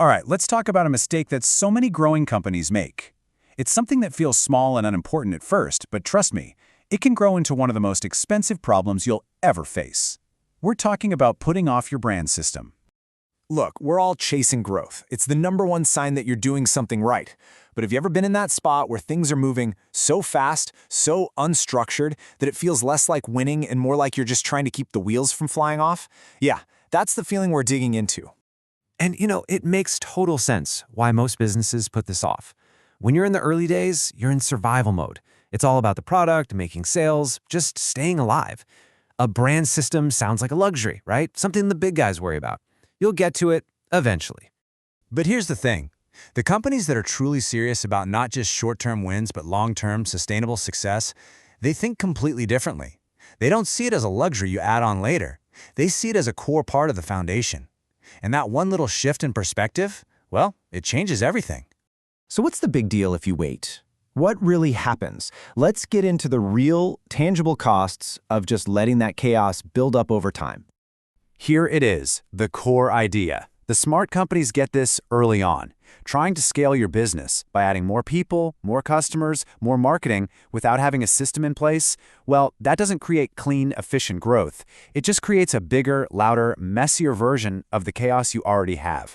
All right, let's talk about a mistake that so many growing companies make. It's something that feels small and unimportant at first, but trust me, it can grow into one of the most expensive problems you'll ever face. We're talking about putting off your brand system. Look, we're all chasing growth. It's the #1 sign that you're doing something right. But have you ever been in that spot where things are moving so fast, so unstructured, that it feels less like winning and more like you're just trying to keep the wheels from flying off? Yeah, that's the feeling we're digging into. And it makes total sense why most businesses put this off. When you're in the early days, you're in survival mode. It's all about the product, making sales, just staying alive. A brand system sounds like a luxury, right? Something the big guys worry about. You'll get to it eventually. But here's the thing. The companies that are truly serious about not just short-term wins but long-term sustainable success, they think completely differently. They don't see it as a luxury you add on later. They see it as a core part of the foundation. And that one little shift in perspective, well, it changes everything. So what's the big deal if you wait? What really happens? Let's get into the real, tangible costs of just letting that chaos build up over time. Here it is, the core idea. The smart companies get this early on. Trying to scale your business by adding more people, more customers, more marketing without having a system in place, well, that doesn't create clean, efficient growth. It just creates a bigger, louder, messier version of the chaos you already have.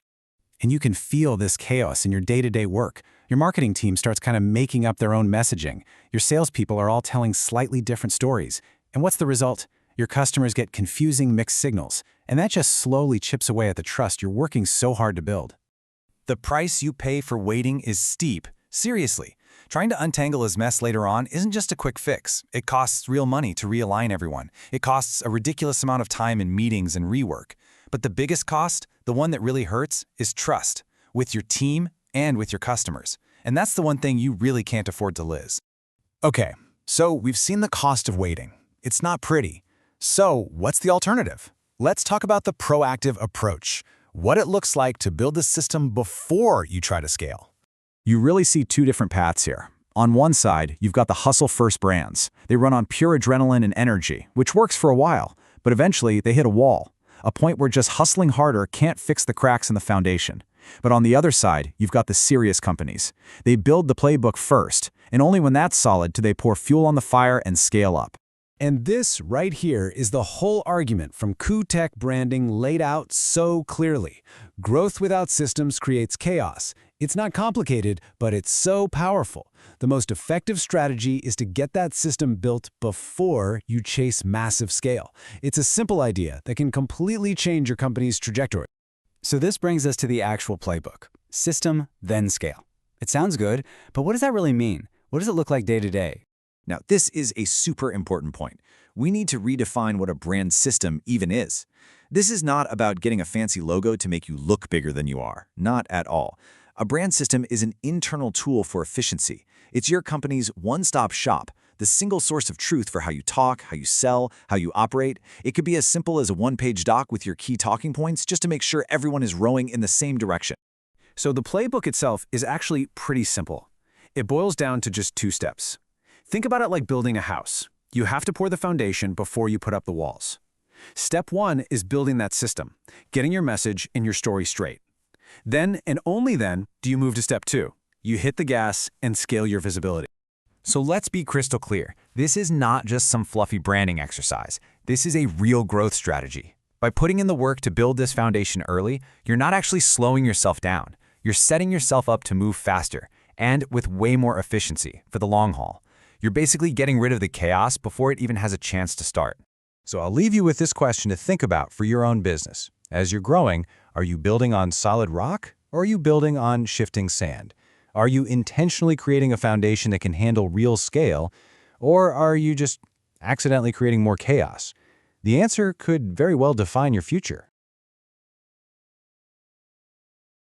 And you can feel this chaos in your day-to-day work. Your marketing team starts kind of making up their own messaging. Your salespeople are all telling slightly different stories. And what's the result? Your customers get confusing mixed signals, and that just slowly chips away at the trust you're working so hard to build. The price you pay for waiting is steep. Seriously, trying to untangle his mess later on isn't just a quick fix. It costs real money to realign everyone. It costs a ridiculous amount of time in meetings and rework. But the biggest cost, the one that really hurts, is trust with your team and with your customers. And that's the one thing you really can't afford to lose. Okay, so we've seen the cost of waiting. It's not pretty. So what's the alternative? Let's talk about the proactive approach, what it looks like to build a system before you try to scale. You really see two different paths here. On one side, you've got the hustle-first brands. They run on pure adrenaline and energy, which works for a while, but eventually they hit a wall, a point where just hustling harder can't fix the cracks in the foundation. But on the other side, you've got the serious companies. They build the playbook first, and only when that's solid do they pour fuel on the fire and scale up. And this right here is the whole argument from Q-Tech branding laid out so clearly. Growth without systems creates chaos. It's not complicated, but it's so powerful. The most effective strategy is to get that system built before you chase massive scale. It's a simple idea that can completely change your company's trajectory. So this brings us to the actual playbook. System, then scale. It sounds good, but what does that really mean? What does it look like day to day? Now, this is a super important point. We need to redefine what a brand system even is. This is not about getting a fancy logo to make you look bigger than you are. Not at all. A brand system is an internal tool for efficiency. It's your company's one-stop shop, the single source of truth for how you talk, how you sell, how you operate. It could be as simple as a one-page doc with your key talking points just to make sure everyone is rowing in the same direction. So the playbook itself is actually pretty simple. It boils down to just 2 steps. Think about it like building a house. You have to pour the foundation before you put up the walls. Step 1 is building that system, getting your message and your story straight. Then, and only then, do you move to step 2. You hit the gas and scale your visibility. So let's be crystal clear. This is not just some fluffy branding exercise. This is a real growth strategy. By putting in the work to build this foundation early, you're not actually slowing yourself down. You're setting yourself up to move faster and with way more efficiency for the long haul. You're basically getting rid of the chaos before it even has a chance to start. So I'll leave you with this question to think about for your own business. As you're growing, are you building on solid rock or are you building on shifting sand? Are you intentionally creating a foundation that can handle real scale, or are you just accidentally creating more chaos? The answer could very well define your future.